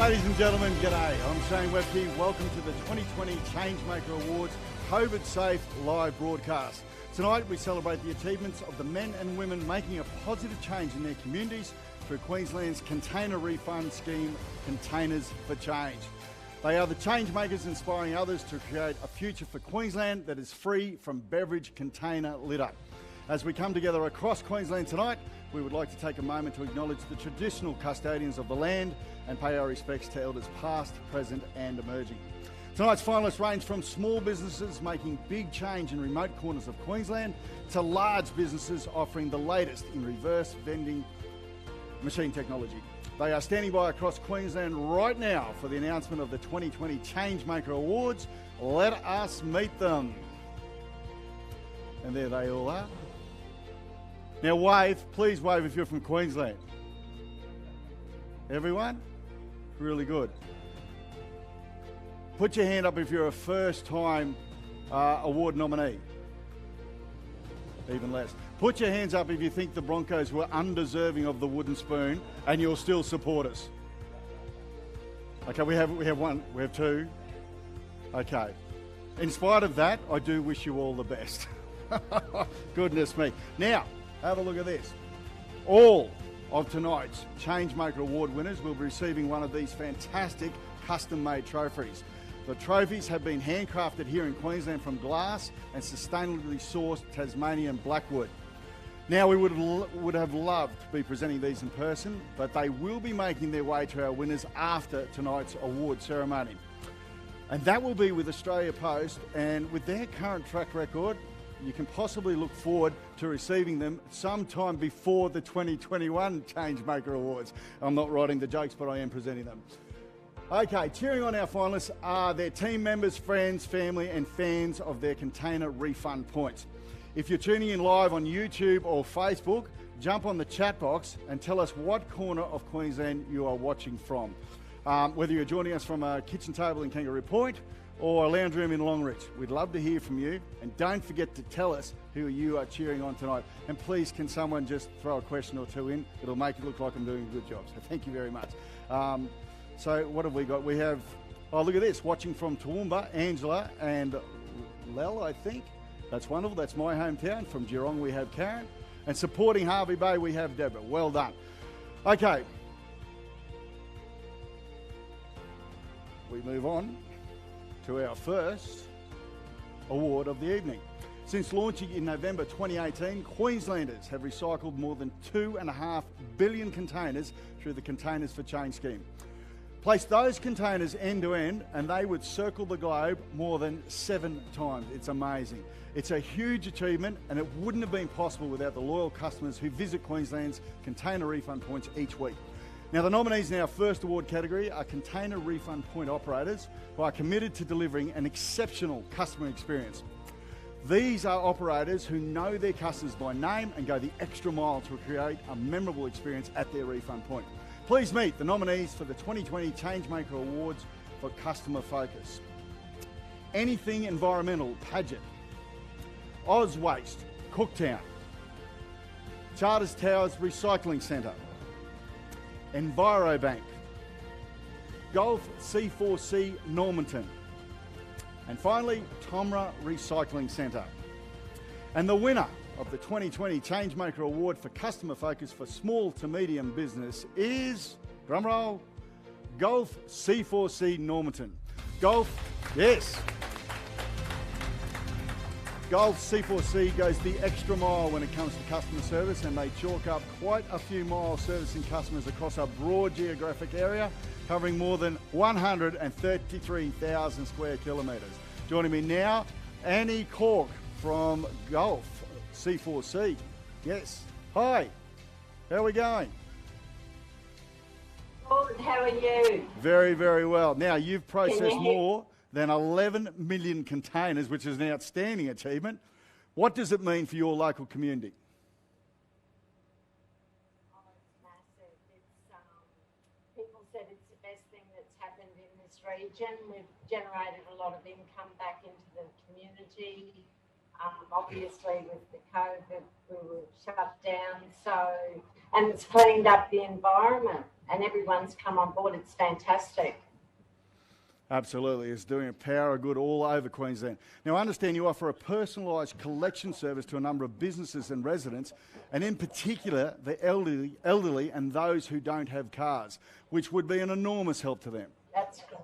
Ladies and gentlemen, g'day. I'm Shane Webcke. Welcome to the 2020 Changemaker Awards COVID Safe live broadcast. Tonight we celebrate the achievements of the men and women making a positive change in their communities through Queensland's container refund scheme, Containers for Change. They are the change makers inspiring others to create a future for Queensland that is free from beverage container litter. As we come together across Queensland tonight, we would like to take a moment to acknowledge the traditional custodians of the land and pay our respects to elders past, present and emerging. Tonight's finalists range from small businesses making big change in remote corners of Queensland to large businesses offering the latest in reverse vending machine technology. They are standing by across Queensland right now for the announcement of the 2020 Changemaker Awards. Let us meet them. And there they all are. Now wave, please wave if you're from Queensland. Everyone? Really good. Put your hand up if you're a first time award nominee. Even less. Put your hands up if you think the Broncos were undeserving of the wooden spoon and you'll still support us. Okay, we have one, we have two. Okay. In spite of that, I do wish you all the best. Goodness me. Now, have a look at this. All of tonight's Changemaker Award winners will be receiving one of these fantastic custom-made trophies. The trophies have been handcrafted here in Queensland from glass and sustainably sourced Tasmanian blackwood. Now, we would have loved to be presenting these in person, but they will be making their way to our winners after tonight's award ceremony. And that will be with Australia Post, and with their current track record, you can possibly look forward to receiving them sometime before the 2021 Changemaker Awards. I'm not writing the jokes, but I am presenting them. Okay, cheering on our finalists are their team members, friends, family and fans of their container refund points. If you're tuning in live on YouTube or Facebook, jump on the chat box and tell us what corner of Queensland you are watching from. Whether you're joining us from a kitchen table in Kangaroo Point or a lounge room in Longreach, we'd love to hear from you. And don't forget to tell us who you are cheering on tonight. And please, can someone just throw a question or two in? It'll make it look like I'm doing a good job. So thank you very much. So what have we got? We have, oh, look at this, watching from Toowoomba, Angela and Lel, I think. That's wonderful. That's my hometown. From Geelong, we have Karen. And supporting Harvey Bay, we have Deborah. Well done. Okay. We move on to our first award of the evening. Since launching in November 2018, Queenslanders have recycled more than 2.5 billion containers through the Containers for Change scheme. Place those containers end to end and they would circle the globe more than 7 times. It's amazing. It's a huge achievement and it wouldn't have been possible without the loyal customers who visit Queensland's container refund points each week. Now, the nominees in our first award category are container refund point operators who are committed to delivering an exceptional customer experience. These are operators who know their customers by name and go the extra mile to create a memorable experience at their refund point. Please meet the nominees for the 2020 Changemaker Awards for Customer Focus. Anything Environmental, Paget. Oz Waste, Cooktown. Charters Towers Recycling Centre. Envirobank. Gulf C4C Normanton. And finally, Tomra Recycling Centre. And the winner of the 2020 Changemaker Award for Customer Focus for Small to Medium Business is, drumroll, Gulf C4C Normanton. Gulf, yes. Gulf C4C goes the extra mile when it comes to customer service, and they chalk up quite a few miles servicing customers across a broad geographic area, covering more than 133,000 square kilometres. Joining me now, Annie Cork from Gulf C4C. Yes. Hi. How are we going? Good. How are you? Very, very well. Now, you've processed more than 11 million containers, which is an outstanding achievement. What does it mean for your local community? Oh, it's massive. People said it's the best thing that's happened in this region. We've generated a lot of income back into the community. Obviously, with the COVID, we were shut down. And it's cleaned up the environment. and everyone's come on board. It's fantastic. Absolutely, it's doing a power of good all over Queensland. Now, I understand you offer a personalised collection service to a number of businesses and residents, and in particular, the elderly and those who don't have cars, which would be an enormous help to them. That's good.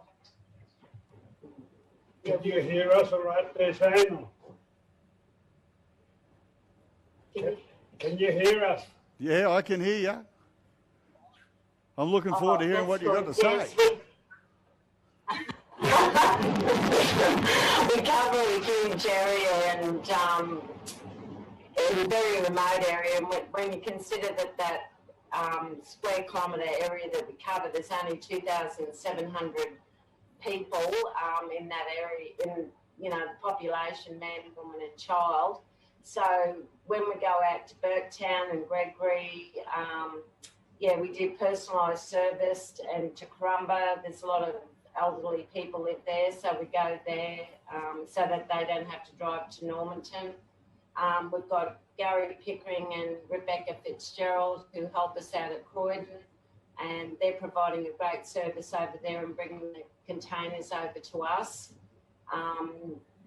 Can you hear us all right there, Shane? Can you hear us? Yeah, I can hear you. I'm looking forward to hearing what you've got to say. We cover a huge area and a very remote area. And when you consider that square kilometre area that we cover, there's only 2,700 people in that area, in the population, man, woman and child. So when we go out to Burketown and Gregory, we do personalised service, and to Corumba, there's a lot of elderly people live there, so we go there so that they don't have to drive to Normanton. We've got Gary Pickering and Webcke Fitzgerald who help us out at Croydon, and they're providing a great service over there and bringing the containers over to us.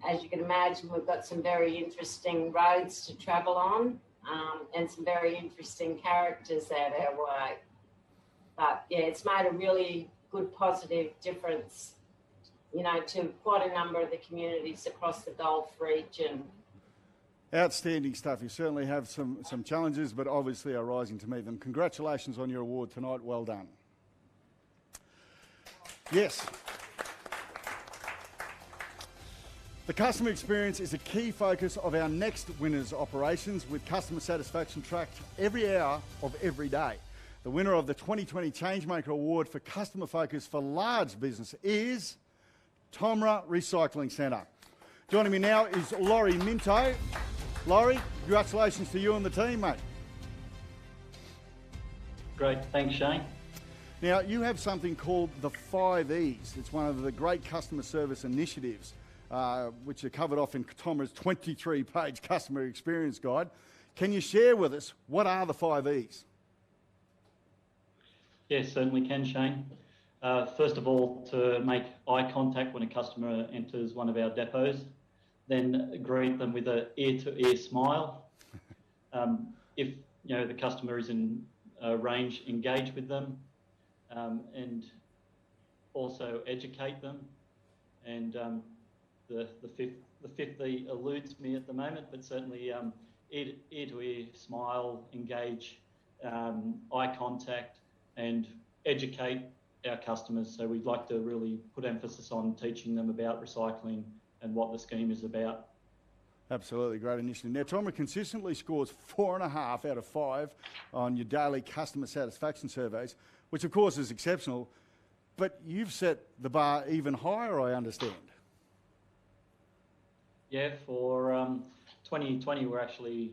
As you can imagine, we've got some very interesting roads to travel on and some very interesting characters out our way. But yeah, it's made a really good positive difference, to quite a number of the communities across the Gulf region. Outstanding stuff. You certainly have some challenges, but obviously are rising to meet them. Congratulations on your award tonight. Well done. Yes. The customer experience is a key focus of our next winners operations, with customer satisfaction tracked every hour of every day. The winner of the 2020 Changemaker Award for Customer Focus for Large Business is Tomra Recycling Centre. Joining me now is Laurie Minto. Laurie, congratulations to you and the team, mate. Great, thanks Shane. Now, you have something called the 5 E's. It's one of the great customer service initiatives, which are covered off in Tomra's 23-page customer experience guide. Can you share with us what are the 5 E's? Yes, certainly can, Shane. First of all, to make eye contact when a customer enters one of our depots, then greet them with an ear-to-ear smile. If the customer is in range, engage with them, and also educate them. And the fifth E eludes me at the moment, but certainly ear-to-ear smile, engage, eye contact, and educate our customers. So we'd like to really put emphasis on teaching them about recycling and what the scheme is about. Absolutely, great initiative. Now, Tomra consistently scores 4.5 out of 5 on your daily customer satisfaction surveys, which of course is exceptional, but you've set the bar even higher, I understand. Yeah, for 2020, we're actually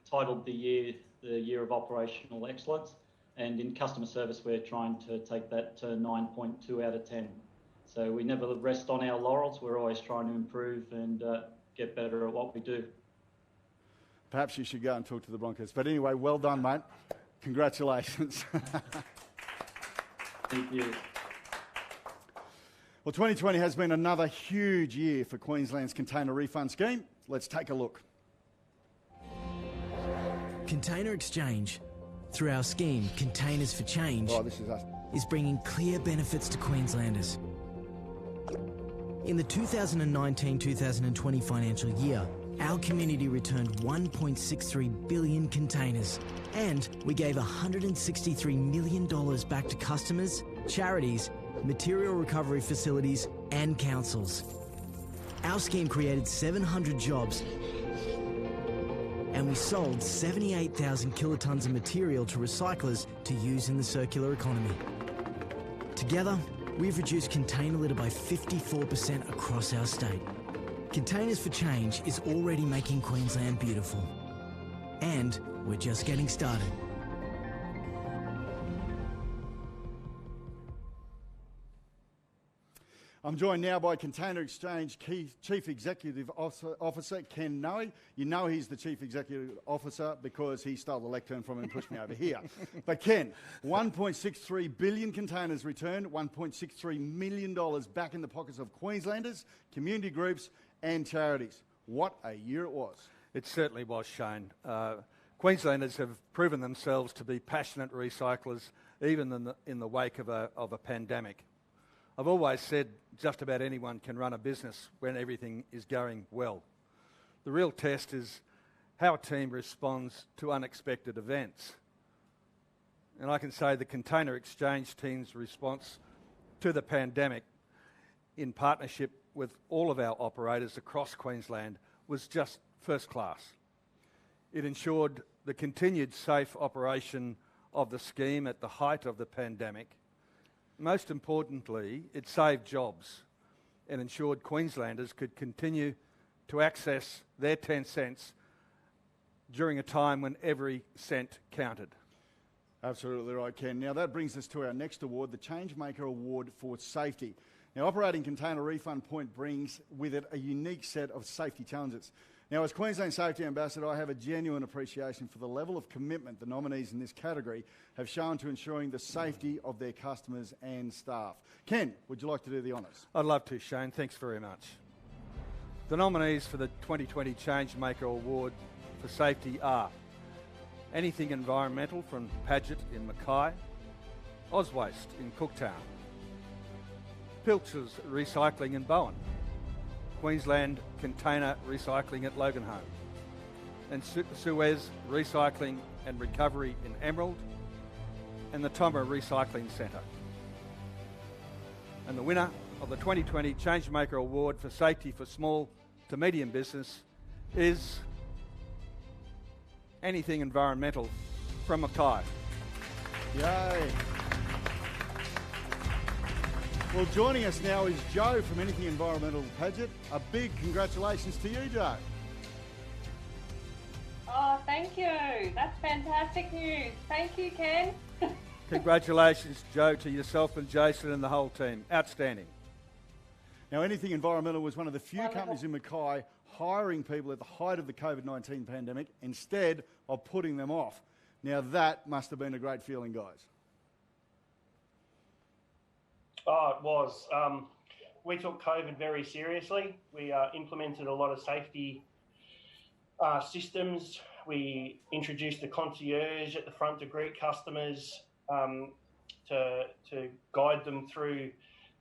titled the year of operational excellence. And in customer service, we're trying to take that to 9.2 out of 10. So we never rest on our laurels. We're always trying to improve and get better at what we do. Perhaps you should go and talk to the Broncos. But anyway, well done, mate. Congratulations. Thank you. Well, 2020 has been another huge year for Queensland's container refund scheme. Let's take a look. Container exchange, through our scheme, Containers for Change, This is us. is bringing clear benefits to Queenslanders. In the 2019-2020 financial year, our community returned 1.63 billion containers, and we gave $163 million back to customers, charities, material recovery facilities and councils. Our scheme created 700 jobs, and we sold 78,000 kilotons of material to recyclers to use in the circular economy. Together, we've reduced container litter by 54% across our state. Containers for Change is already making Queensland beautiful. And we're just getting started. I'm joined now by Container Exchange Chief Executive Officer Ken Noe. You know he's the Chief Executive Officer because he stole the lectern from him and pushed me over here. But Ken, 1.63 billion containers returned, $1.63 million back in the pockets of Queenslanders, community groups and charities. What a year it was. It certainly was, Shane. Queenslanders have proven themselves to be passionate recyclers, even in the wake of a pandemic. I've always said just about anyone can run a business when everything is going well. The real test is how a team responds to unexpected events. And I can say the Container Exchange team's response to the pandemic, in partnership with all of our operators across Queensland, was just first class. It ensured the continued safe operation of the scheme at the height of the pandemic. Most importantly, it saved jobs and ensured Queenslanders could continue to access their 10 cents during a time when every cent counted. Absolutely right, Ken. Now that brings us to our next award, the Changemaker Award for Safety. Now, operating Container Refund Point brings with it a unique set of safety challenges. Now, as Queensland Safety Ambassador, I have a genuine appreciation for the level of commitment the nominees in this category have shown to ensuring the safety of their customers and staff. Ken, would you like to do the honours? I'd love to, Shane. Thanks very much. The nominees for the 2020 Changemaker Award for Safety are Anything Environmental from Paget in Mackay, Ozwaste in Cooktown, Pilchers Recycling in Bowen, Queensland Container Recycling at Loganholme, and Suez Recycling and Recovery in Emerald, and the Tomra Recycling Centre. And the winner of the 2020 Changemaker Award for Safety for Small to Medium Business is Anything Environmental from Mackay. Yay. Well, joining us now is Joe from Anything Environmental Paget. A big congratulations to you, Joe. Oh, thank you. That's fantastic news. Thank you, Ken. Congratulations, Joe, to yourself and Jason and the whole team. Outstanding. Now, Anything Environmental was one of the few companies in Mackay hiring people at the height of the COVID-19 pandemic instead of putting them off. Now, that must have been a great feeling, guys. Oh, it was. We took COVID very seriously. We implemented a lot of safety systems. We introduced the concierge at the front to greet customers, to guide them through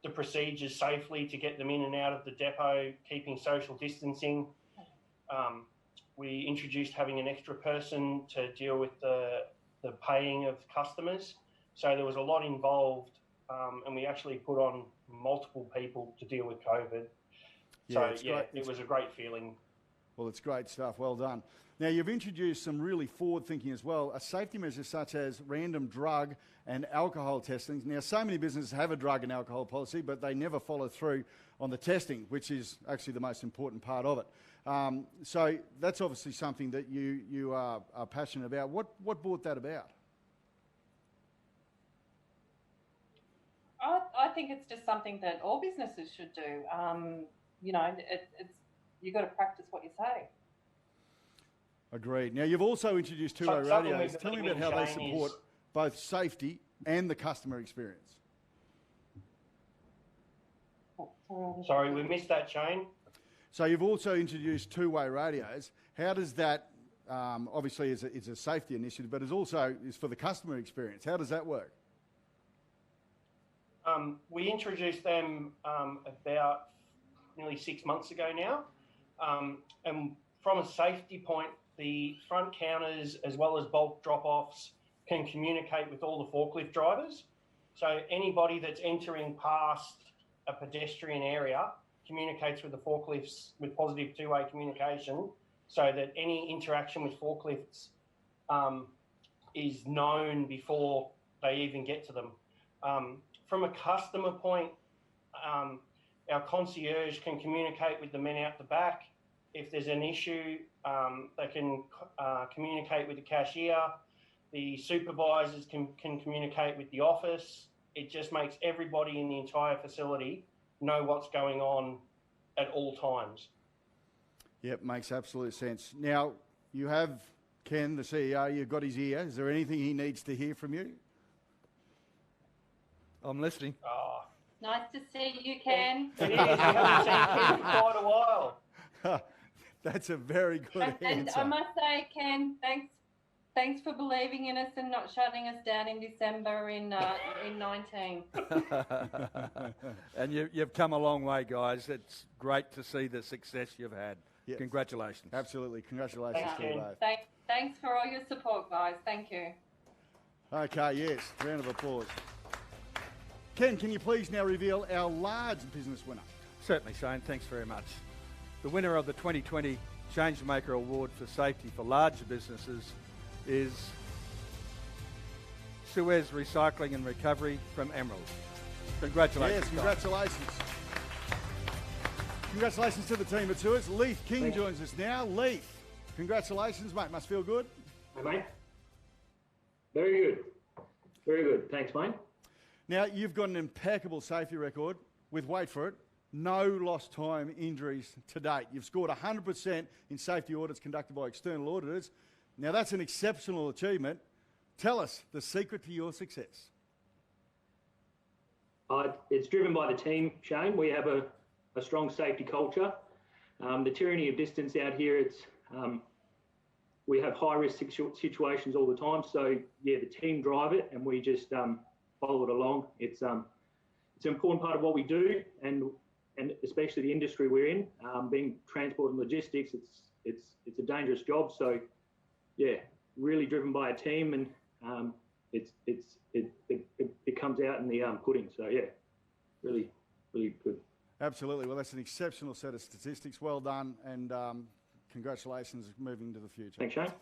the procedures safely to get them in and out of the depot, keeping social distancing. We introduced having an extra person to deal with the paying of customers. So there was a lot involved. And we actually put on multiple people to deal with COVID. It was a great feeling. Well, it's great stuff. Well done. Now, you've introduced some really forward-thinking as well, a safety measures such as random drug and alcohol testing. Now, so many businesses have a drug and alcohol policy, but they never follow through on the testing, which is actually the most important part of it. So that's obviously something that you are passionate about. What brought that about? I think it's just something that all businesses should do. You've got to practice what you say. Agreed. Now, you've also introduced two-way radios. Tell me about how they support both safety and the customer experience. Sorry, we missed that, Shane. So you've also introduced two-way radios. How does that, obviously it's a safety initiative, but is for the customer experience. How does that work? We introduced them about nearly 6 months ago now. And from a safety point, the front counters as well as bulk drop-offs can communicate with all the forklift drivers. So anybody that's entering past a pedestrian area communicates with the forklifts with positive two-way communication so that any interaction with forklifts is known before they even get to them. From a customer point, our concierge can communicate with the men out the back. If there's an issue, they can communicate with the cashier. The supervisors can communicate with the office. It just makes everybody in the entire facility know what's going on at all times. Yep, makes absolute sense. Now, you have Ken, the CEO, you've got his ear. Is there anything he needs to hear from you? I'm listening. Nice to see you, Ken. It is. We haven't seen Ken for quite a while. That's a very good answer. And I must say, Ken, thanks for believing in us and not shutting us down in December in 19. And you've come a long way, guys. It's great to see the success you've had. Yes. Congratulations. Absolutely. Congratulations to you both. Thanks for all your support, guys. Thank you. Okay, yes. Round of applause. Ken, can you please now reveal our large business winner? Certainly, Shane. Thanks very much. The winner of the 2020 Changemaker Award for Safety for Larger Businesses is Suez Recycling and Recovery from Emerald. Congratulations. Yes, congratulations. Congratulations to the team at Suez. Leith King joins us now. Leith, congratulations, mate. Must feel good. Hey, mate. Very good. Very good. Thanks, mate. Now, you've got an impeccable safety record with, wait for it, no lost time injuries to date. You've scored 100% in safety audits conducted by external auditors. Now, that's an exceptional achievement. Tell us the secret to your success. It's driven by the team, Shane. We have a strong safety culture. The tyranny of distance out here, we have high-risk situations all the time. So, yeah, the team drive it and we just follow it along. It's an important part of what we do, and especially the industry we're in, being transport and logistics. It's a dangerous job. So, yeah, really driven by a team, and it comes out in the pudding. So, yeah, really good. Absolutely. Well, that's an exceptional set of statistics. Well done, and congratulations moving into the future. Thanks, Shane.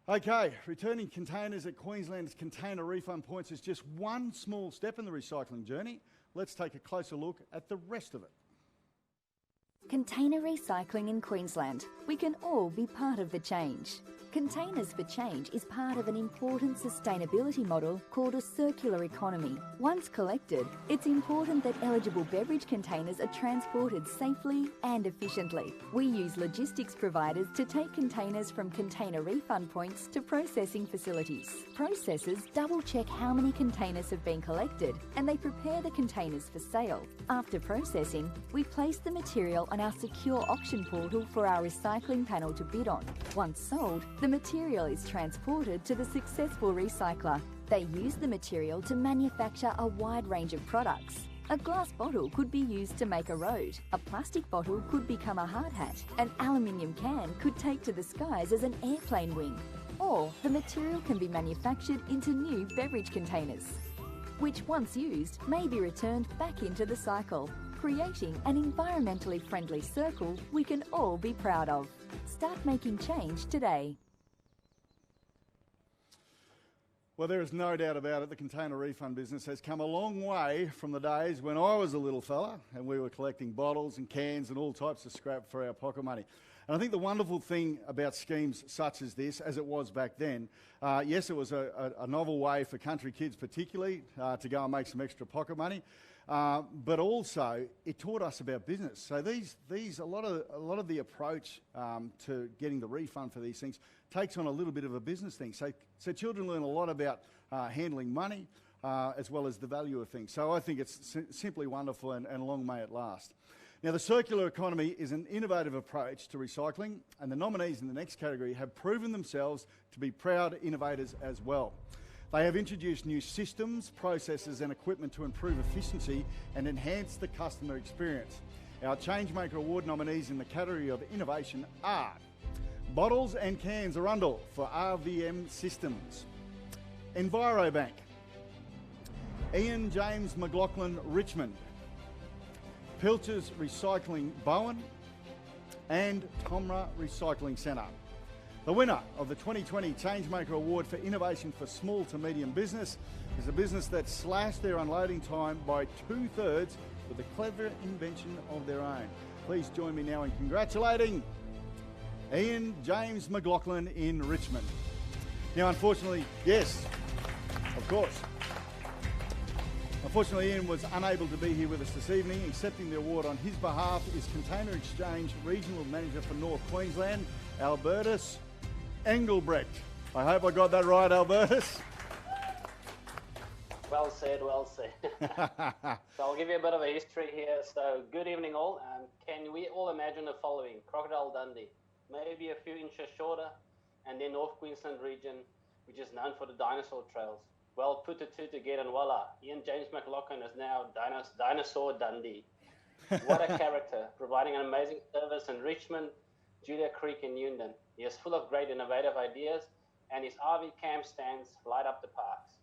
Okay, returning containers at Queensland's container refund points is just one small step in the recycling journey. Let's take a closer look at the rest of it. Container recycling in Queensland. We can all be part of the change. Containers for Change is part of an important sustainability model called a circular economy. Once collected, it's important that eligible beverage containers are transported safely and efficiently. We use logistics providers to take containers from container refund points to processing facilities. Processors double-check how many containers have been collected and they prepare the containers for sale. After processing, we place the material on our secure auction portal for our recycling panel to bid on. Once sold, the material is transported to the successful recycler. They use the material to manufacture a wide range of products. A glass bottle could be used to make a road. A plastic bottle could become a hard hat. An aluminium can could take to the skies as an airplane wing. Or the material can be manufactured into new beverage containers, which once used may be returned back into the cycle, creating an environmentally friendly circle we can all be proud of. Start making change today. Well, there is no doubt about it, the container refund business has come a long way from the days when I was a little fella and we were collecting bottles and cans and all types of scrap for our pocket money. And I think the wonderful thing about schemes such as this, as it was back then, yes, it was a novel way for country kids particularly to go and make some extra pocket money, but also it taught us about business. So a lot of the approach to getting the refund for these things takes on a little bit of a business thing. So children learn a lot about handling money as well as the value of things. So I think it's simply wonderful, and long may it last. Now, the circular economy is an innovative approach to recycling, and the nominees in the next category have proven themselves to be proud innovators as well. They have introduced new systems, processes and equipment to improve efficiency and enhance the customer experience. Our Changemaker Award nominees in the category of innovation are Bottles and Cans Arundel for RVM Systems, Envirobank, Ian James McLaughlin Richmond, Pilchers Recycling Bowen and Tomra Recycling Centre. The winner of the 2020 Changemaker Award for Innovation for Small to Medium Business is a business that slashed their unloading time by 2/3 with a clever invention of their own. Please join me now in congratulating Ian James McLaughlin in Richmond. Now, unfortunately, yes, of course. Unfortunately, Ian was unable to be here with us this evening. Accepting the award on his behalf is Container Exchange Regional Manager for North Queensland, Albertus Engelbrecht. I hope I got that right, Albertus. Well said, well said. So I'll give you a bit of a history here. So good evening all. Can we all imagine the following? Crocodile Dundee, maybe a few inches shorter, and then North Queensland region, which is known for the dinosaur trails. Well, put the two together and voila, Ian James McLaughlin is now Dinosaur Dundee. What a character, providing an amazing service in Richmond, Julia Creek and Newton. He is full of great innovative ideas, and his RV camp stands light up the parks.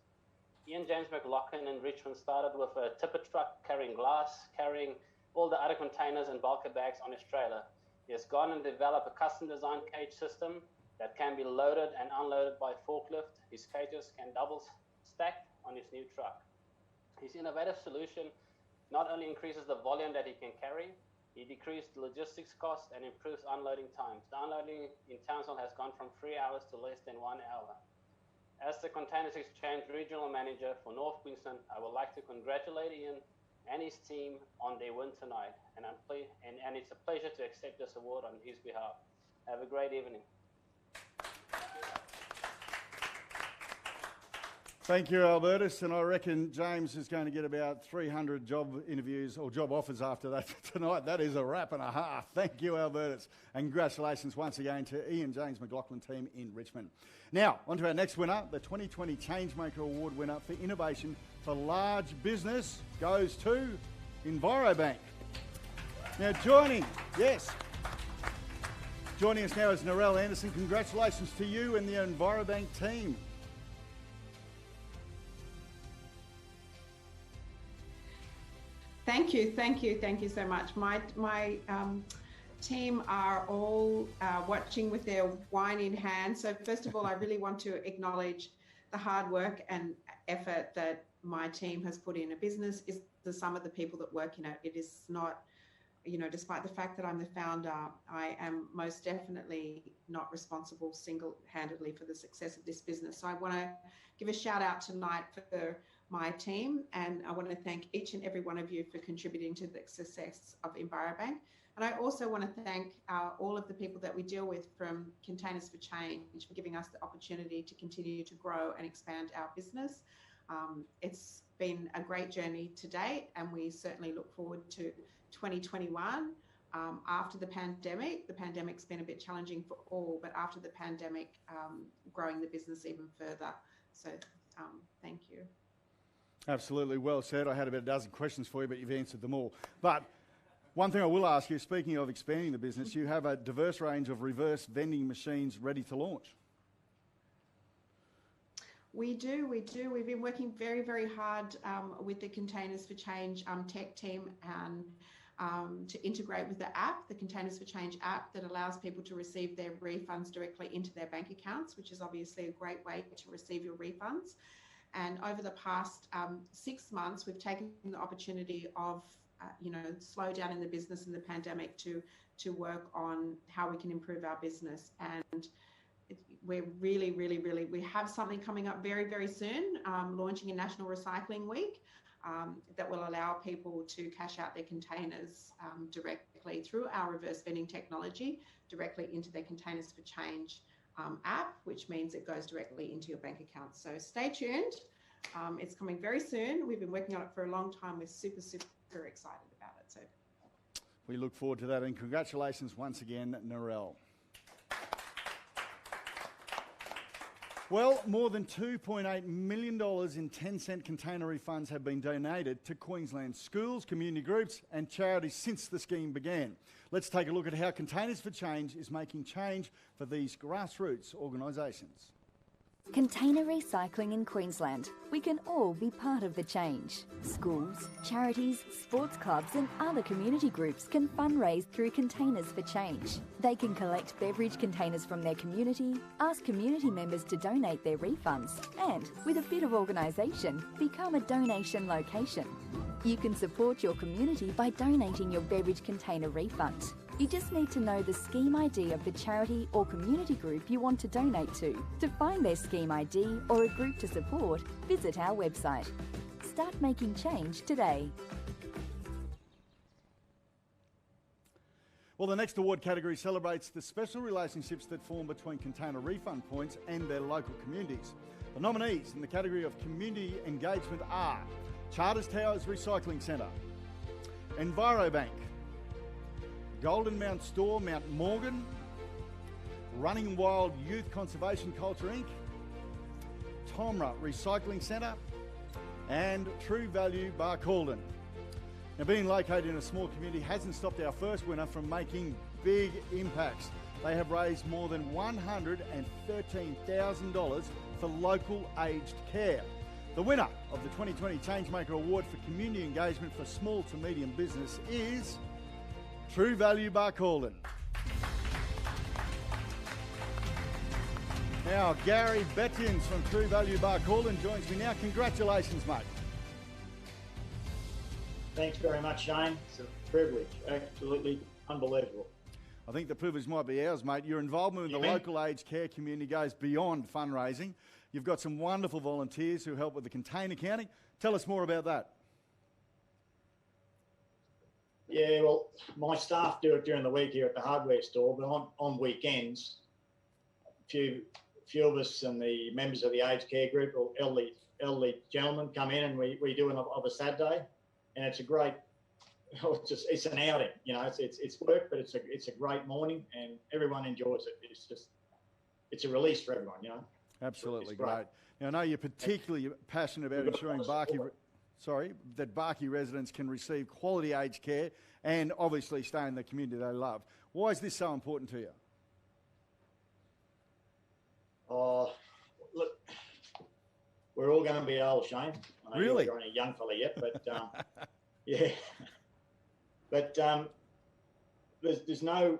Ian James McLaughlin in Richmond started with a tipper truck carrying glass, carrying all the other containers and bulker bags on his trailer. He has gone and developed a custom designed cage system that can be loaded and unloaded by forklift. His cages can double stack on his new truck. His innovative solution not only increases the volume that he can carry, he decreased logistics costs and improves unloading times. The unloading in Townsville has gone from 3 hours to less than 1 hour. As the Containers Exchange Regional Manager for North Queensland, I would like to congratulate Ian and his team on their win tonight, and it's a pleasure to accept this award on his behalf. Have a great evening. Thank you, Albertus, and I reckon James is going to get about 300 job interviews or job offers after that tonight. That is a wrap and a half. Thank you, Albertus, and congratulations once again to Ian James McLaughlin team in Richmond. Now, on to our next winner. The 2020 Changemaker Award winner for innovation for large business goes to Envirobank. Now, joining us now is Narelle Anderson. Congratulations to you and the Envirobank team. Thank you so much. My team are all watching with their wine in hand. So first of all, I really want to acknowledge the hard work and effort that my team has put in. A business is the sum of the people that work in it. It is not, despite the fact that I'm the founder, I am most definitely not responsible single-handedly for the success of this business. So I want to give a shout out tonight for my team, and I want to thank each and every one of you for contributing to the success of Envirobank. And I also want to thank all of the people that we deal with from Containers for Change for giving us the opportunity to continue to grow and expand our business. It's been a great journey to date, and we certainly look forward to 2021 after the pandemic. The pandemic's been a bit challenging for all, but after the pandemic, growing the business even further. So thank you. Absolutely, well said. I had about a dozen questions for you, but you've answered them all. But one thing I will ask you, speaking of expanding the business, you have a diverse range of reverse vending machines ready to launch. We do. We've been working very, very hard with the Containers for Change tech team and to integrate with the app, the Containers for Change app that allows people to receive their refunds directly into their bank accounts, which is obviously a great way to receive your refunds. And over the past 6 months, we've taken the opportunity of, slow down in the business in the pandemic to work on how we can improve our business. And we're really, we have something coming up very, very soon, launching a National Recycling Week that will allow people to cash out their containers directly through our reverse vending technology, directly into their Containers for Change app, which means it goes directly into your bank account. So stay tuned. It's coming very soon. We've been working on it for a long time. We're super excited about it. So we look forward to that, and congratulations once again, Narelle. Well, more than $2.8 million in 10-cent container refunds have been donated to Queensland schools, community groups and charities since the scheme began. Let's take a look at how Containers for Change is making change for these grassroots organisations. Container recycling in Queensland. We can all be part of the change. Schools, charities, sports clubs and other community groups can fundraise through Containers for Change. They can collect beverage containers from their community, ask community members to donate their refunds and, with a bit of organisation, become a donation location. You can support your community by donating your beverage container refund. You just need to know the scheme ID of the charity or community group you want to donate to. To find their scheme ID or a group to support, visit our website. Start making change today. Well, the next award category celebrates the special relationships that form between container refund points and their local communities. The nominees in the category of community engagement are Charters Towers Recycling Centre, EnviroBank, Golden Mount Store, Mount Morgan, Running Wild Youth Conservation Culture Inc., Tomra Recycling Centre, and True Value Barcaldine. Now, being located in a small community hasn't stopped our first winner from making big impacts. They have raised more than $113,000 for local aged care. The winner of the 2020 Changemaker Award for Community Engagement for Small to Medium Business is True Value Barcaldine. Now, Gary Bettins from True Value Barcaldine joins me now. Congratulations, mate. Thanks very much, Shane. It's a privilege. Absolutely unbelievable. I think the privilege might be ours, mate. Your involvement in the local aged care community goes beyond fundraising. You've got some wonderful volunteers who help with the container counting. Tell us more about that. Yeah, well, my staff do it during the week here at the hardware store, but on weekends, a few of us and the members of the aged care group or elderly gentlemen come in and we do it of a Saturday. And it's a great, it's an outing, you know, it's work, but it's a great morning and everyone enjoys it. It's a release for everyone, you know. Absolutely great. Now, I know you're particularly passionate about ensuring that Barkey residents can receive quality aged care and obviously stay in the community they love. Why is this so important to you? Look, we're all going to be old, Shane. I know Really? You're only a young fella yet, but yeah. But there's no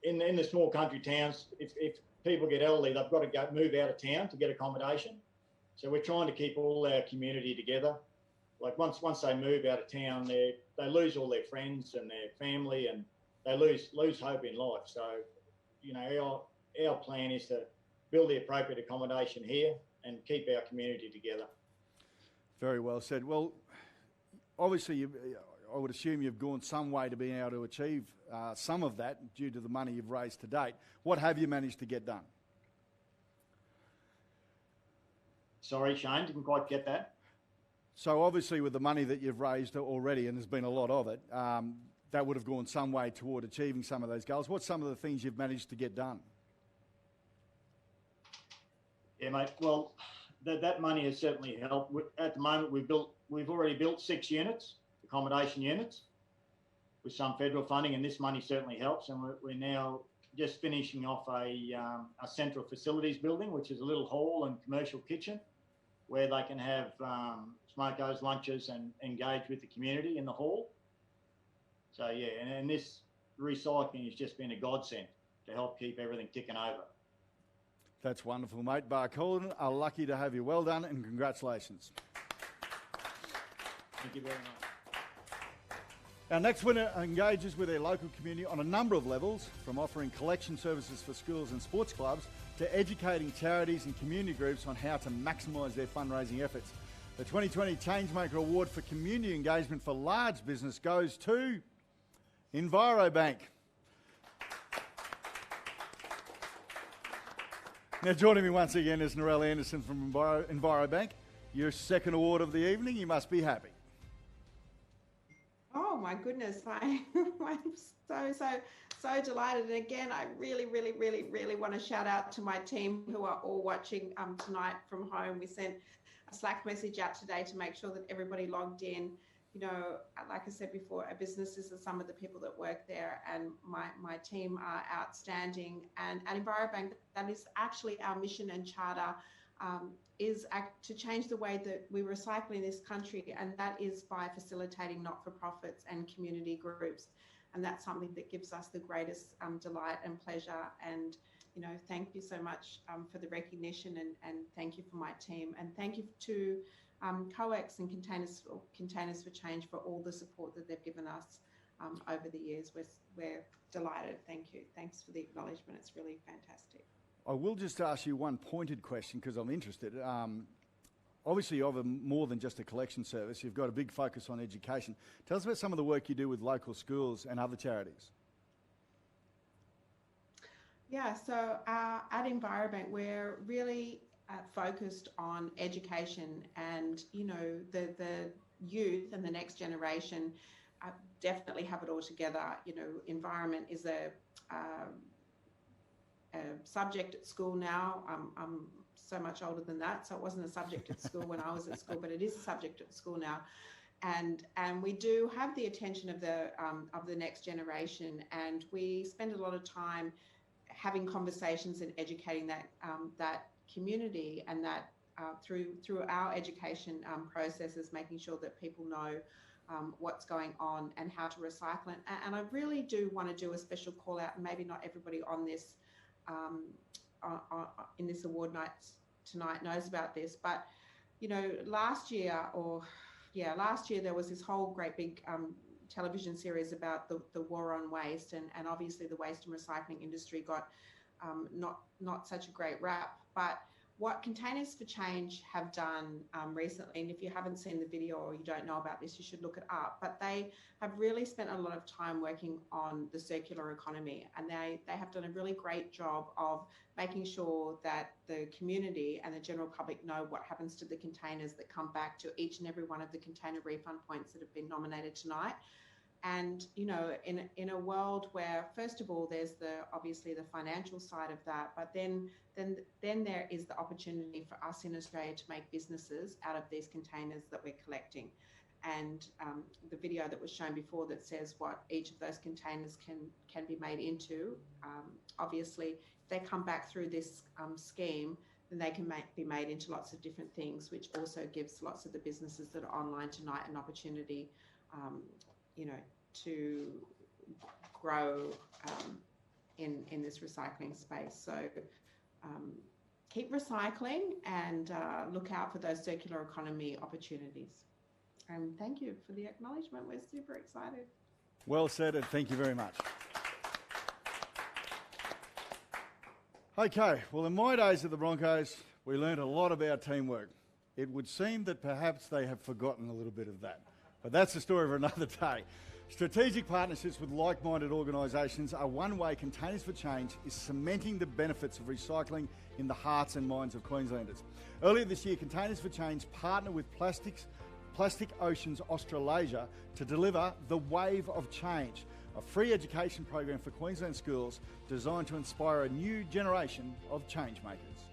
in the small country towns. If people get elderly, they've got to move out of town to get accommodation. So we're trying to keep all our community together. Like once they move out of town, they lose all their friends and their family, and they lose hope in life. So, you know, our plan is to build the appropriate accommodation here and keep our community together. Very well said. Well, obviously, I would assume you've gone some way to being able to achieve some of that due to the money you've raised to date. What have you managed to get done? Sorry, Shane, didn't quite get that. So obviously with the money that you've raised already, and there's been a lot of it, that would have gone some way toward achieving some of those goals. What's some of the things you've managed to get done? Yeah, mate. Well, that money has certainly helped. At the moment, we've already built 6 units, accommodation units, with some federal funding, and this money certainly helps. And we're now just finishing off a central facilities building, which is a little hall and commercial kitchen, where they can have smokos, lunches, and engage with the community in the hall. So yeah, and this recycling has just been a godsend to help keep everything ticking over. That's wonderful, mate. Barcaldine are lucky to have you. Well done and congratulations. Thank you very much. Our next winner engages with their local community on a number of levels, from offering collection services for schools and sports clubs to educating charities and community groups on how to maximise their fundraising efforts. The 2020 Changemaker Award for Community Engagement for Large Business goes to EnviroBank. Now, joining me once again is Narelle Anderson from EnviroBank. Your second award of the evening. You must be happy. Oh my goodness, I'm so delighted. And again, I really want to shout out to my team who are all watching tonight from home. We sent a Slack message out today to make sure that everybody logged in. You know, like I said before, our businesses are some of the people that work there, and my team are outstanding. And at EnviroBank, that is actually our mission and charter, is to change the way that we recycle in this country, and that is by facilitating not-for-profits and community groups. And that's something that gives us the greatest delight and pleasure. And, you know, thank you so much for the recognition, and thank you for my team. And thank you to COEX and Containers for Change for all the support that they've given us over the years. We're delighted. Thank you. Thanks for the acknowledgement. It's really fantastic. I will just ask you one pointed question because I'm interested. obviously you offer more than just a collection service. You've got a big focus on education. Tell us about some of the work you do with local schools and other charities. Yeah, so at Envirobank, we're really focused on education, and the youth and the next generation definitely have it all together. Environment is a subject at school now. I'm so much older than that, so it wasn't a subject at school when I was at school, but it is a subject at school now. And we do have the attention of the next generation, and we spend a lot of time having conversations and educating that community, and that through our education processes, making sure that people know what's going on and how to recycle it. And I really do want to do a special call out, and maybe not everybody on this in this award night tonight knows about this, but last year there was this whole great big television series about the war on waste, and obviously the waste and recycling industry got not such a great rap. But what Containers for Change have done recently, and if you haven't seen the video or you don't know about this, you should look it up, but they have really spent a lot of time working on the circular economy, and they have done a really great job of making sure that the community and the general public know what happens to the containers that come back to each and every one of the container refund points that have been nominated tonight. And in a world where, first of all, there's obviously the financial side of that, but then there is the opportunity for us in Australia to make businesses out of these containers that we're collecting. And the video that was shown before that says what each of those containers can be made into, obviously, if they come back through this scheme, then they can be made into lots of different things, which also gives lots of the businesses that are online tonight an opportunity to grow in this recycling space. So keep recycling and look out for those circular economy opportunities. And thank you for the acknowledgement. We're super excited. Well said, and thank you very much. Okay, well, in my days at the Broncos, we learned a lot about teamwork. It would seem that perhaps they have forgotten a little bit of that, but that's the story for another day. Strategic partnerships with like-minded organisations are one way Containers for Change is cementing the benefits of recycling in the hearts and minds of Queenslanders. Earlier this year, Containers for Change partnered with Plastic Oceans Australasia to deliver The Wave of Change, a free education program for Queensland schools designed to inspire a new generation of change makers.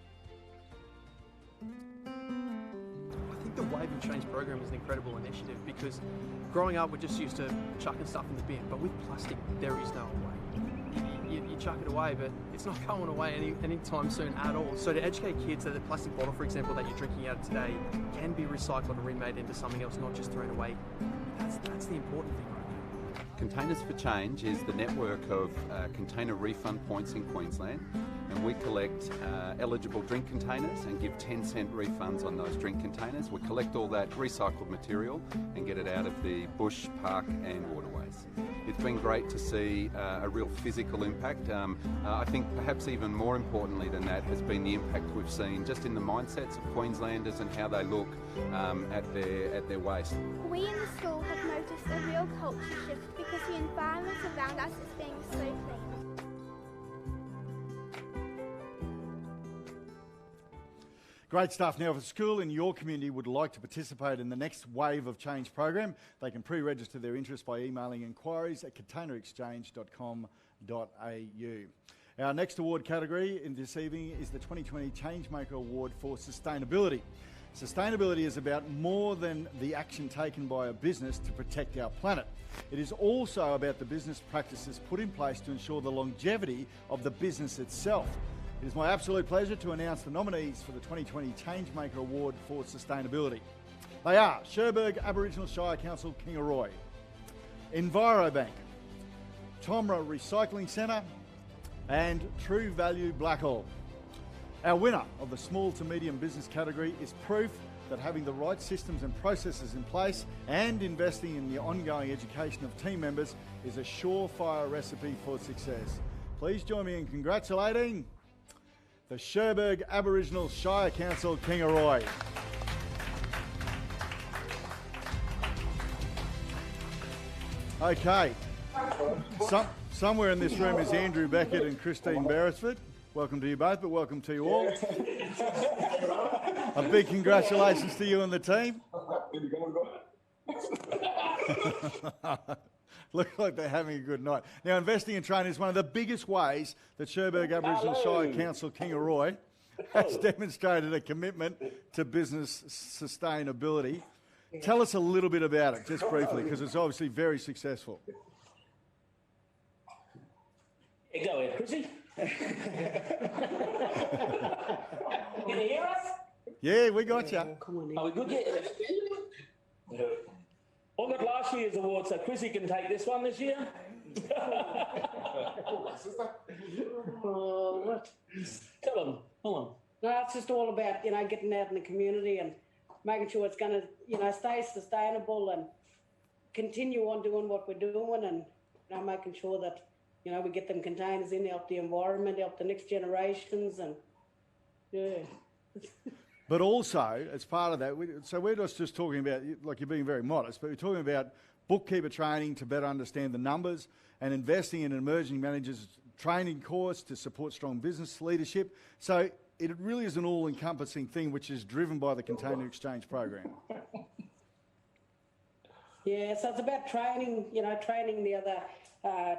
I think the Wave of Change program is an incredible initiative, because growing up we're just used to chucking stuff in the bin, but with plastic there is no way. You chuck it away, but it's not going away anytime soon at all. So to educate kids that the plastic bottle, for example, that you're drinking out of today can be recycled and remade into something else, not just thrown away, that's the important thing right now. Containers for Change is the network of container refund points in Queensland, and we collect eligible drink containers and give 10-cent refunds on those drink containers. We collect all that recycled material and get it out of the bush, park and waterways. It's been great to see a real physical impact. I think perhaps even more importantly than that has been the impact we've seen just in the mindsets of Queenslanders and how they look at their waste. We in the school have noticed a real culture shift because the environment around us is being so clean. Great stuff. Now, if a school in your community would like to participate in the next Wave of Change program, they can pre-register their interest by emailing inquiries@containerexchange.com.au. Our next award category in this evening is the 2020 Changemaker Award for Sustainability. Sustainability is about more than the action taken by a business to protect our planet. It is also about the business practices put in place to ensure the longevity of the business itself. It is my absolute pleasure to announce the nominees for the 2020 Changemaker Award for Sustainability. They are Cherbourg Aboriginal Shire Council Kingaroy, Envirobank, Tomra Recycling Centre and True Value Blackall. Our winner of the small to medium business category is proof that having the right systems and processes in place and investing in the ongoing education of team members is a surefire recipe for success. Please join me in congratulating the Cherbourg Aboriginal Shire Council Kingaroy. Okay. Somewhere in this room is Andrew Beckett and Christine Beresford. Welcome to you both, but welcome to you all. A big congratulations to you and the team. Look like they're having a good night. Now, investing in training is one of the biggest ways that Cherbourg Aboriginal Shire Council Kingaroy has demonstrated a commitment to business sustainability. Tell us a little bit about it, just briefly, because it's obviously very successful. Yeah, go ahead, Chrissy. Can you hear us? Yeah, we got you. Are we good? Yeah. I got last year's award, so Chrissy can take this one this year. What? Tell them. Hold on. No, it's just all about, getting out in the community and making sure it's going to, stay sustainable and continue on doing what we're doing and, making sure that, we get them containers in, help the environment, help the next generations and, yeah. But also, as part of that, we're just talking about, like you're being very modest, but we're talking about bookkeeper training to better understand the numbers and investing in an emerging managers training course to support strong business leadership. So it really is an all-encompassing thing which is driven by the Container Exchange program. Yeah, so it's about training, training the other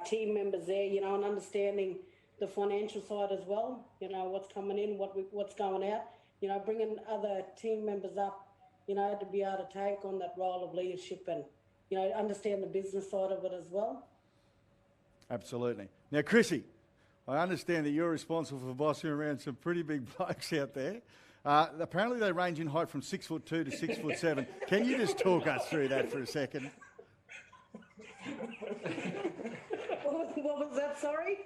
team members there, and understanding the financial side as well, what's coming in, what's going out. Bringing other team members up, to be able to take on that role of leadership and, understand the business side of it as well. Absolutely. Now, Chrissy, I understand that you're responsible for bossing around some pretty big blokes out there. Apparently they range in height from 6'2" to 6'7". Can you just talk us through that for a second? What was that, sorry?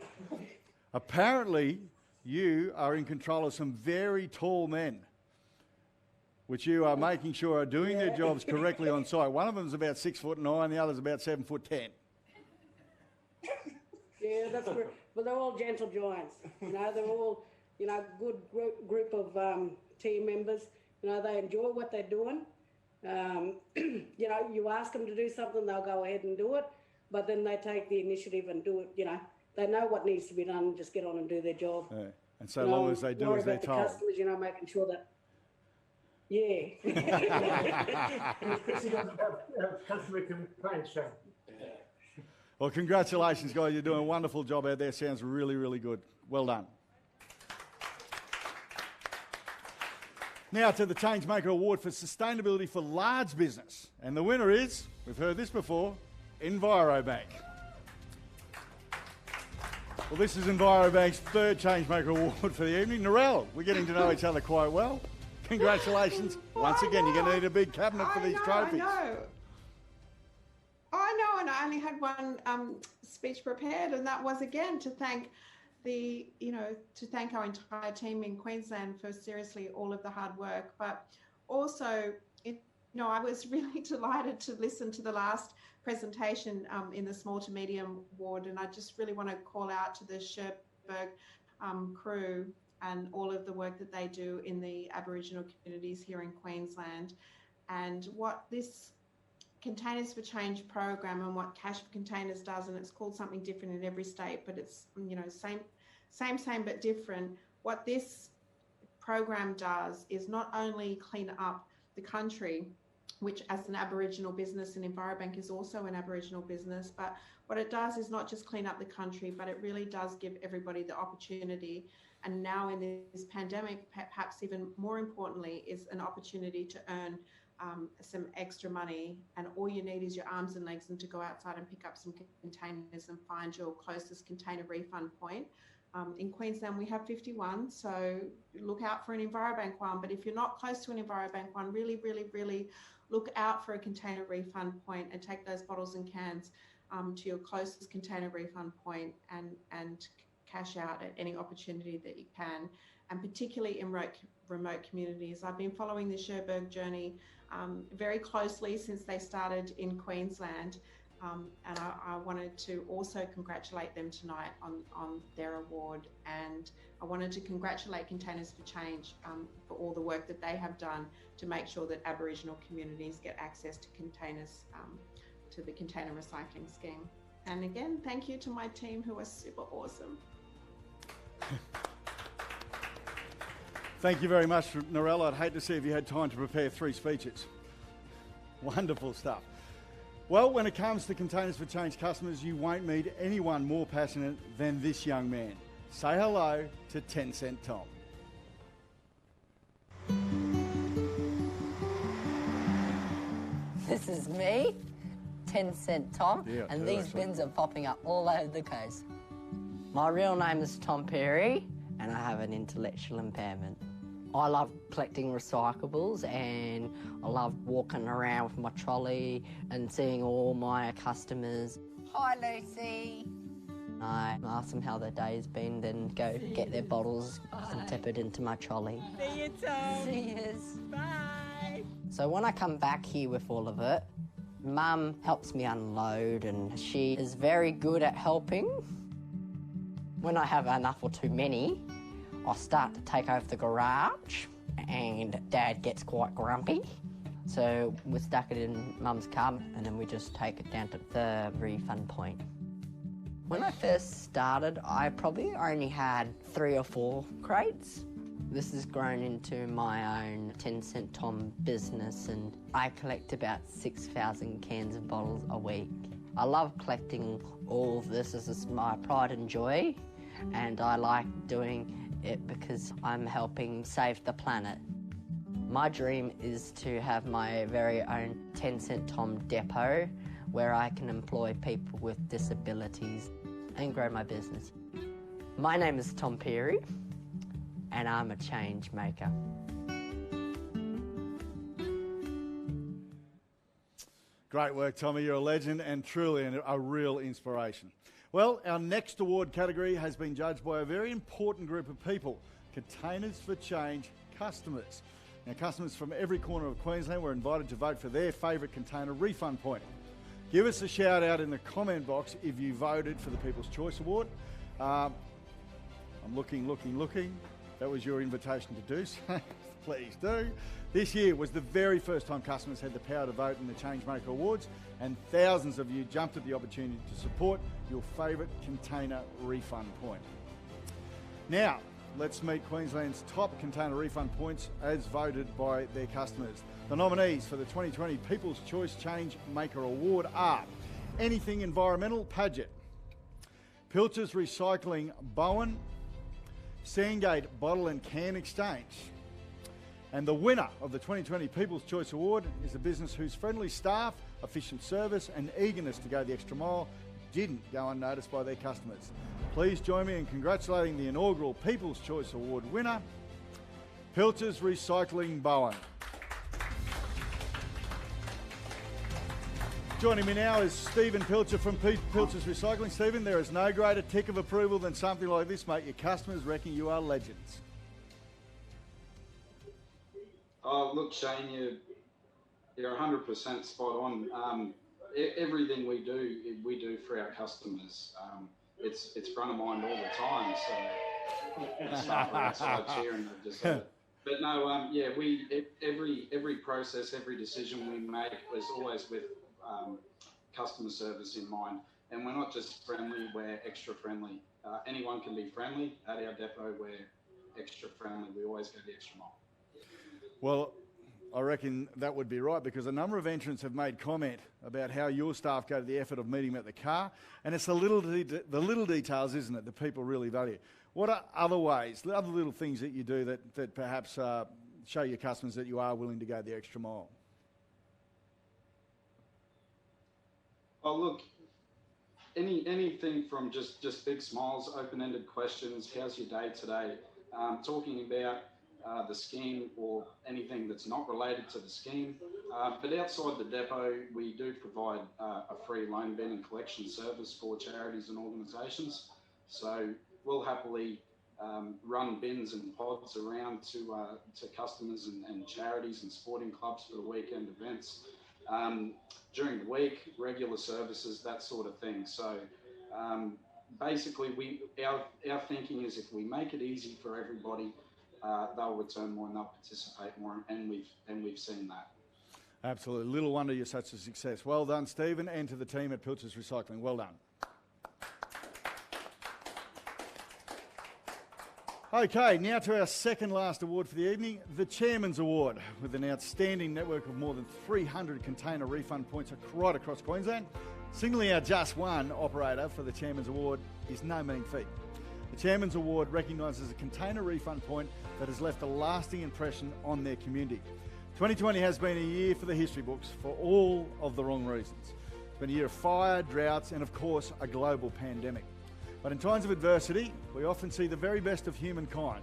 Apparently you are in control of some very tall men, which you are making sure are doing their jobs correctly on site. One of them's about 6'9", the other's about 7'10". Yeah, that's great. But they're all gentle giants. They're all, good group of team members. They enjoy what they're doing. You ask them to do something, they'll go ahead and do it. But then they take the initiative and do it. They know what needs to be done and just get on and do their job. Yeah. And so long as they do as they're told. The customers, making sure that. Yeah. Chrissy doesn't have customer complaints, Shane. Well, congratulations, guys. You're doing a wonderful job out there. Sounds really, really good. Well done. Now to the Changemaker Award for Sustainability for Large Business. And the winner is, we've heard this before, EnviroBank. Well, this is EnviroBank's third Changemaker Award for the evening. Narelle, we're getting to know each other quite well. Congratulations. Once again, you're going to need a big cabinet for these trophies. I know, and I only had one speech prepared, and that was again to thank to thank our entire team in Queensland for seriously all of the hard work. But also, I was really delighted to listen to the last presentation in the small to medium ward, and I just really want to call out to the Cherbourg crew and all of the work that they do in the Aboriginal communities here in Queensland, and what this Containers for Change program and what Cash for Containers does, and it's called something different in every state, but it's same but different. What this program does is not only clean up the country, which as an Aboriginal business, and EnviroBank is also an Aboriginal business, but what it does is not just clean up the country, but it really does give everybody the opportunity. And now in this pandemic, perhaps even more importantly, is an opportunity to earn some extra money, and all you need is your arms and legs and to go outside and pick up some containers and find your closest container refund point. In Queensland, we have 51, so look out for an EnviroBank one. But if you're not close to an EnviroBank one, really, really, really look out for a container refund point and take those bottles and cans to your closest container refund point and cash out at any opportunity that you can, and particularly in remote communities. I've been following the Cherbourg journey very closely since they started in Queensland, and I wanted to also congratulate them tonight on their award, and I wanted to congratulate Containers for Change for all the work that they have done to make sure that Aboriginal communities get access to containers to the container recycling scheme. And again, thank you to my team who are super awesome. Thank you very much, Narelle. I'd hate to see if you had time to prepare 3 speeches. Wonderful stuff. Well, when it comes to Containers for Change customers, you won't meet anyone more passionate than this young man. Say hello to 10 Cent Tom. This is me, 10 Cent Tom, Yeah, and too, these actually. bins are popping up all over the coast. My real name is Tom Perry, and I have an intellectual impairment. I love collecting recyclables, and I love walking around with my trolley and seeing all my customers. Hi, Lucy. I ask them how their day's been, then go get their bottles and tip it into my trolley. See you, Tom. See yous. Bye. So when I come back here with all of it, Mum helps me unload, and she is very good at helping. When I have enough or too many, I start to take over the garage, and Dad gets quite grumpy. So we stuck it in Mum's car, and then we just take it down to the refund point. When I first started, I probably only had 3 or 4 crates. This has grown into my own 10 Cent Tom business, and I collect about 6,000 cans of bottles a week. I love collecting all of this. This is my pride and joy, and I like doing it because I'm helping save the planet. My dream is to have my very own 10 Cent Tom depot where I can employ people with disabilities and grow my business. My name is Tom Perry, and I'm a change maker. Great work, Tommy. You're a legend and truly a real inspiration. Well, our next award category has been judged by a very important group of people, Containers for Change customers. Now, customers from every corner of Queensland were invited to vote for their favourite container refund point. Give us a shout out in the comment box if you voted for the People's Choice Award. I'm looking. That was your invitation to do so. Please do. This year was the very first time customers had the power to vote in the Changemaker Awards, and thousands of you jumped at the opportunity to support your favourite container refund point. Now, let's meet Queensland's top container refund points as voted by their customers. The nominees for the 2020 People's Choice Changemaker Award are Anything Environmental, Paget; Pilcher's Recycling, Bowen; Sandgate Bottle and Can Exchange. And the winner of the 2020 People's Choice Award is a business whose friendly staff, efficient service and eagerness to go the extra mile didn't go unnoticed by their customers. Please join me in congratulating the inaugural People's Choice Award winner, Pilcher's Recycling, Bowen. Joining me now is Stephen Pilcher from Pilcher's Recycling. Stephen, there is no greater tick of approval than something like this, mate. Your customers reckon you are legends. Oh, look, Shane, you're 100% spot on. Everything we do for our customers. It's front of mind all the time. So staff are outside cheering. But no, yeah, every process, every decision we make was always with customer service in mind. And we're not just friendly, we're extra friendly. Anyone can be friendly. At our depot, we're extra friendly. We always go the extra mile. Well, I reckon that would be right, because a number of entrants have made comment about how your staff go to the effort of meeting them at the car, and it's the little details, isn't it, that people really value. What are other ways, the other little things that you do that perhaps show your customers that you are willing to go the extra mile? Oh, look, anything from just big smiles, open-ended questions, how's your day today, talking about the scheme or anything that's not related to the scheme. But outside the depot, we do provide a free loan bin and collection service for charities and organisations. So we'll happily run bins and pods around to customers and charities and sporting clubs for the weekend events. During the week, regular services, that sort of thing. So basically, our thinking is if we make it easy for everybody, they'll return more and they'll participate more, and we've seen that. Absolutely. Little wonder you're such a success. Well done, Stephen, and to the team at Pilchers Recycling. Well done. Okay, now to our second last award for the evening, the Chairman's Award, with an outstanding network of more than 300 container refund points right across Queensland. Singling out just one operator for the Chairman's Award is no mean feat. The Chairman's Award recognises a container refund point that has left a lasting impression on their community. 2020 has been a year for the history books for all of the wrong reasons. It's been a year of fire, droughts, and of course, a global pandemic. But in times of adversity, we often see the very best of humankind.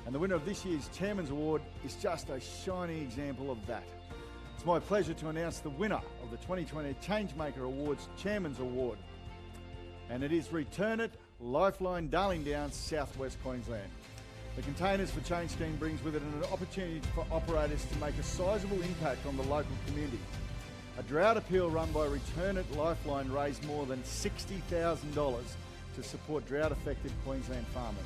And the winner of this year's Chairman's Award is just a shining example of that. It's my pleasure to announce the winner of the 2020 Changemaker Awards Chairman's Award. And it is Return It Lifeline Darling Downs, Southwest Queensland. The Containers for Change scheme brings with it an opportunity for operators to make a sizable impact on the local community. A drought appeal run by Return It Lifeline raised more than $60,000 to support drought-affected Queensland farmers.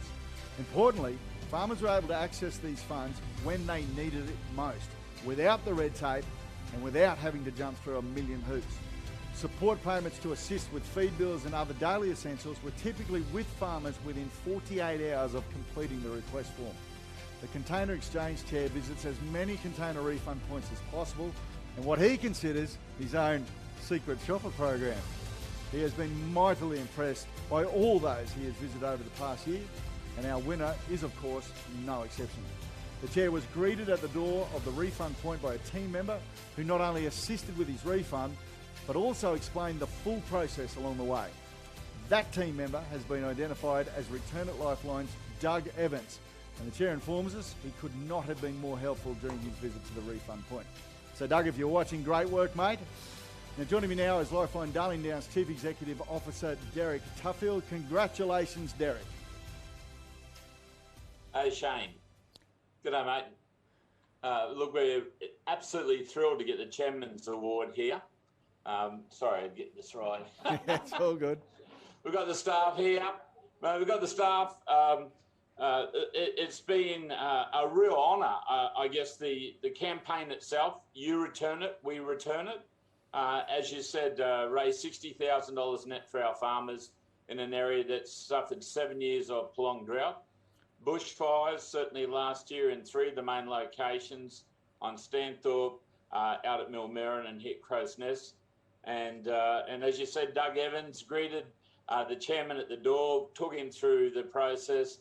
Importantly, farmers were able to access these funds when they needed it most, without the red tape and without having to jump through a million hoops. Support payments to assist with feed bills and other daily essentials were typically with farmers within 48 hours of completing the request form. The Container Exchange Chair visits as many container refund points as possible and what he considers his own secret shopper program. He has been mightily impressed by all those he has visited over the past year, and our winner is, of course, no exception. The Chair was greeted at the door of the refund point by a team member who not only assisted with his refund, but also explained the full process along the way. That team member has been identified as Return It Lifeline's Doug Evans, and the Chair informs us he could not have been more helpful during his visit to the refund point. So Doug, if you're watching, great work, mate. Now, joining me now is Lifeline Darling Downs Chief Executive Officer Derek Tuffield. Congratulations, Derek. Hey, Shane. Good day, mate. Look, we're absolutely thrilled to get the Chairman's Award here. Sorry, I'd get this right. It's all good. We've got the staff here. We've got the staff. It's been a real honour. I guess the campaign itself, you return it, we return it. As you said, raised $60,000 net for our farmers in an area that's suffered 7 years of prolonged drought. Bushfires, certainly last year in 3 of the main locations, on Stanthorpe, out at Millmerran and hit Crow's Nest. And as you said, Doug Evans greeted the chairman at the door, took him through the process.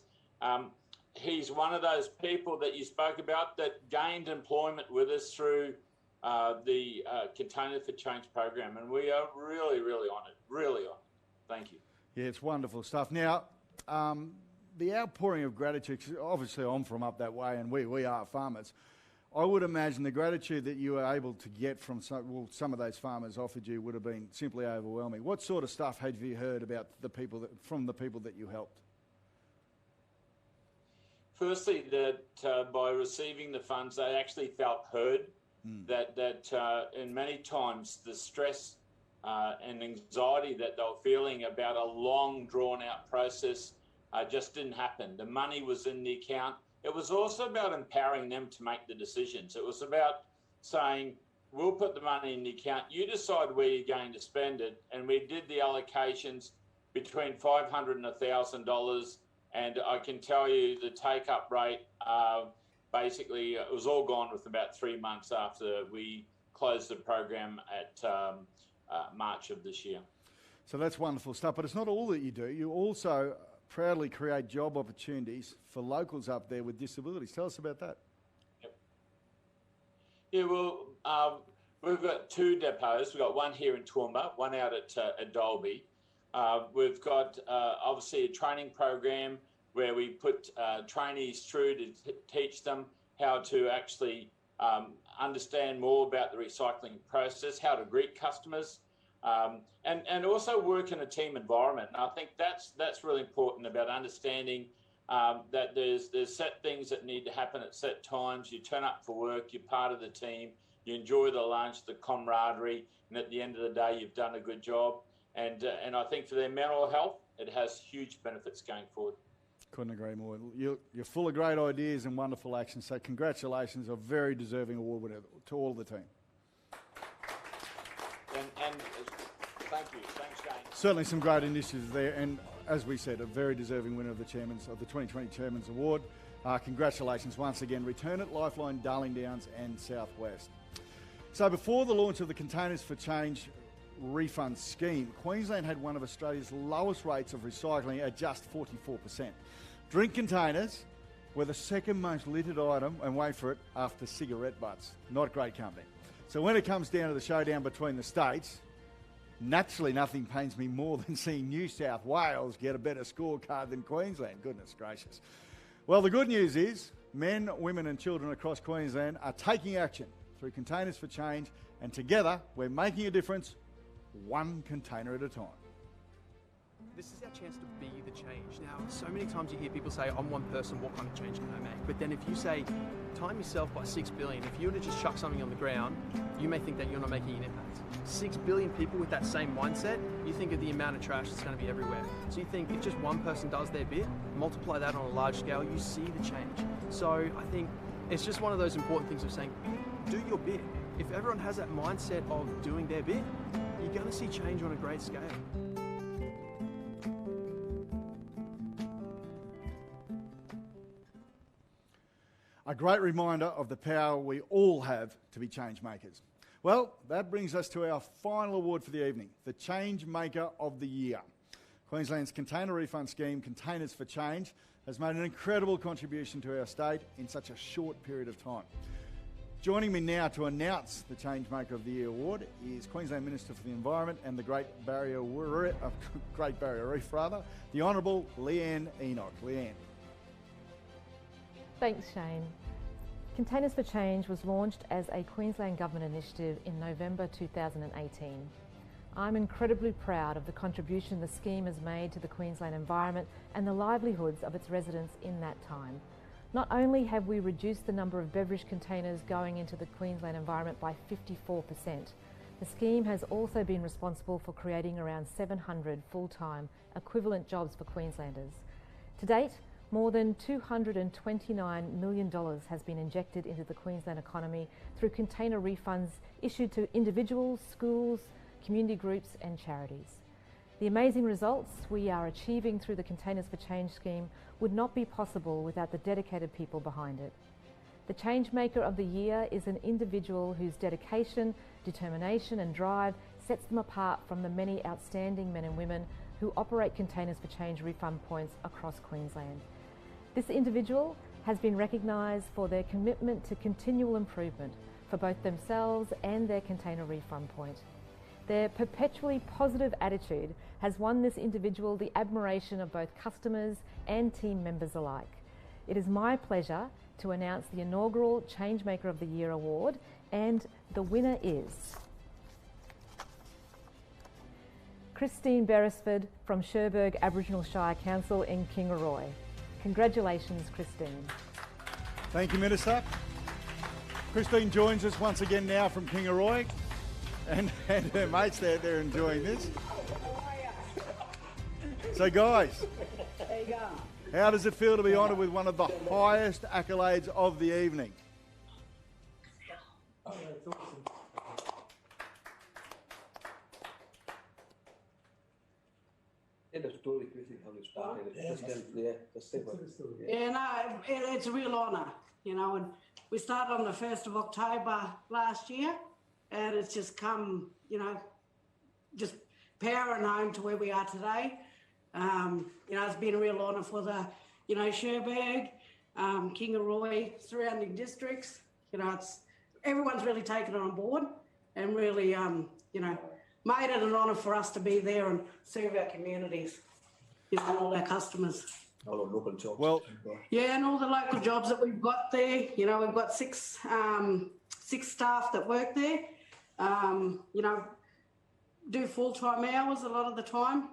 He's one of those people that you spoke about that gained employment with us through the Container for Change program, and we are really, really honoured, really honoured. Thank you. Yeah, it's wonderful stuff. Now, the outpouring of gratitude, 'cause obviously I'm from up that way and we are farmers. I would imagine the gratitude that you were able to get from some of those farmers offered you would have been simply overwhelming. What sort of stuff have you heard about from the people that you helped? Firstly, that by receiving the funds, they actually felt heard. That in many times the stress and anxiety that they were feeling about a long, drawn-out process just didn't happen. The money was in the account. It was also about empowering them to make the decisions. It was about saying, we'll put the money in the account, you decide where you're going to spend it, and we did the allocations between $500 and $1,000, and I can tell you the take-up rate, basically, it was all gone with about 3 months after we closed the program at March of this year. So that's wonderful stuff, but it's not all that you do. You also proudly create job opportunities for locals up there with disabilities. Tell us about that. Yep. Yeah, well, we've got 2 depots. We've got one here in Toowoomba, one out at Dalby. We've got obviously a training program where we put trainees through to teach them how to actually understand more about the recycling process, how to greet customers, and also work in a team environment. And I think that's really important about understanding that there's set things that need to happen at set times. You turn up for work, you're part of the team, you enjoy the lunch, the camaraderie, and at the end of the day, you've done a good job. And I think for their mental health, it has huge benefits going forward. Couldn't agree more. You're full of great ideas and wonderful actions. So congratulations, a very deserving award winner to all the team. you. Thanks, Shane. Certainly some great initiatives there, and as we said, a very deserving winner of the 2020 Chairman's Award. Congratulations once again. Return it, Lifeline, Darling Downs and Southwest. So before the launch of the Containers for Change refund scheme, Queensland had one of Australia's lowest rates of recycling at just 44%. Drink containers were the second most littered item, and wait for it, after cigarette butts. Not great company. So when it comes down to the showdown between the states, naturally nothing pains me more than seeing New South Wales get a better scorecard than Queensland. Goodness gracious. Well, the good news is men, women and children across Queensland are taking action through Containers for Change, and together we're making a difference, one container at a time. This is our chance to be the change. Now, so many times you hear people say, I'm one person, what kind of change can I make? But then if you say, time yourself by 6 billion, if you were to just chuck something on the ground, you may think that you're not making an impact. 6 billion people with that same mindset, you think of the amount of trash that's going to be everywhere. So you think if just one person does their bit, multiply that on a large scale, you see the change. So I think it's just one of those important things of saying, do your bit. If everyone has that mindset of doing their bit, you're going to see change on a great scale. A great reminder of the power we all have to be change makers. Well, that brings us to our final award for the evening, the Change Maker of the Year. Queensland's container refund scheme, Containers for Change, has made an incredible contribution to our state in such a short period of time. Joining me now to announce the Change Maker of the Year award is Queensland Minister for the Environment and the Great Barrier Reef, the Honourable Leanne Enoch. Leanne. Thanks, Shane. Containers for Change was launched as a Queensland Government initiative in November 2018. I'm incredibly proud of the contribution the scheme has made to the Queensland environment and the livelihoods of its residents in that time. Not only have we reduced the number of beverage containers going into the Queensland environment by 54%, the scheme has also been responsible for creating around 700 full-time equivalent jobs for Queenslanders. To date, more than $229 million has been injected into the Queensland economy through container refunds issued to individuals, schools, community groups and charities. The amazing results we are achieving through the Containers for Change scheme would not be possible without the dedicated people behind it. The Change Maker of the Year is an individual whose dedication, determination and drive sets them apart from the many outstanding men and women who operate Containers for Change refund points across Queensland. This individual has been recognised for their commitment to continual improvement for both themselves and their container refund point. Their perpetually positive attitude has won this individual the admiration of both customers and team members alike. It is my pleasure to announce the inaugural Changemaker of the Year award, and the winner is Christine Beresford from Cherbourg Aboriginal Shire Council in Kingaroy. Congratulations, Christine. Thank you, Minister. Christine joins us once again now from Kingaroy, and her mates, they're enjoying this. So guys, There you go. how does it feel to be honoured with one of the highest accolades of the evening? Oh, that's awesome. End of story, Chrissy, how you started. Just tell, just say what. Yeah, no, it's a real honour, you know, and we started on the 1st of October last year, and it's just come, you know, just powering home to where we are today. You know, it's been a real honour for the, you know, Cherbourg, Kingaroy, surrounding districts. You know, everyone's really taken it on board and really, you know, made it an honour for us to be there and serve our communities, you know, all our customers. All our local jobs. Well, yeah, and all the local jobs that we've got there. You know, we've got six staff that work there. You know, do full-time hours a lot of the time.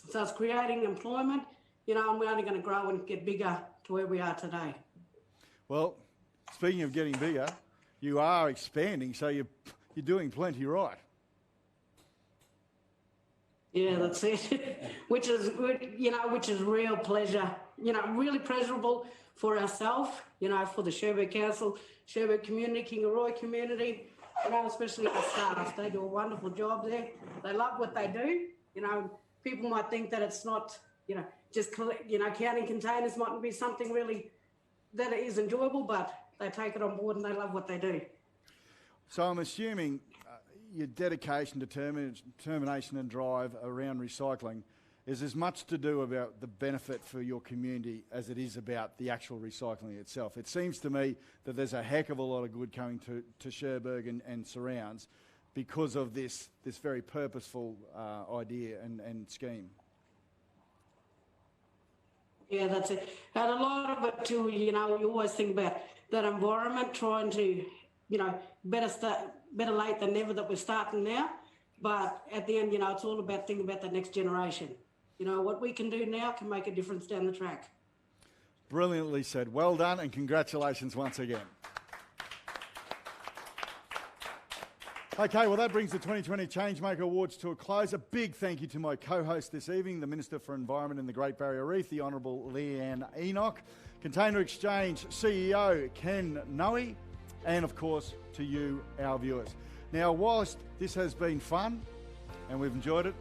So it's creating employment, you know, and we're only going to grow and get bigger to where we are today. Well, speaking of getting bigger, you are expanding, so you're doing plenty right. Yeah, that's it. which is real pleasure. You know, really pleasurable for ourselves. You know, for the Cherbourg Council, Cherbourg community, Kingaroy community. you know, especially the staff. They do a wonderful job there. They love what they do. You know, people might think that it's not, you know, just, you know, counting containers mightn't be something really that is enjoyable, but they take it on board and they love what they do. So I'm assuming your dedication, determination and drive around recycling is as much to do about the benefit for your community as it is about the actual recycling itself. It seems to me that there's a heck of a lot of good coming to Cherbourg and surrounds because of this very purposeful idea and scheme. Yeah, that's it. And a lot of it too, you know, you always think about that environment, trying to, you know, better late than never that we're starting now. But at the end, you know, it's all about thinking about the next generation. You know, what we can do now can make a difference down the track. Brilliantly said. Well done and congratulations once again. Okay, well that brings the 2020 Changemaker Awards to a close. A big thank you to my co-host this evening, the Minister for Environment and the Great Barrier Reef, the Honourable Leanne Enoch, Container Exchange CEO Ken Noe, and of course to you, our viewers. Now, whilst this has been fun and we've enjoyed it,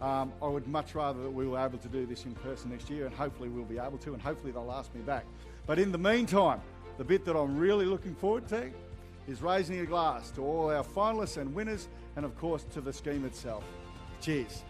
I would much rather that we were able to do this in person next year, and hopefully we'll be able to, and hopefully they'll ask me back. But in the meantime, the bit that I'm really looking forward to is raising a glass to all our finalists and winners, and of course to the scheme itself. Cheers.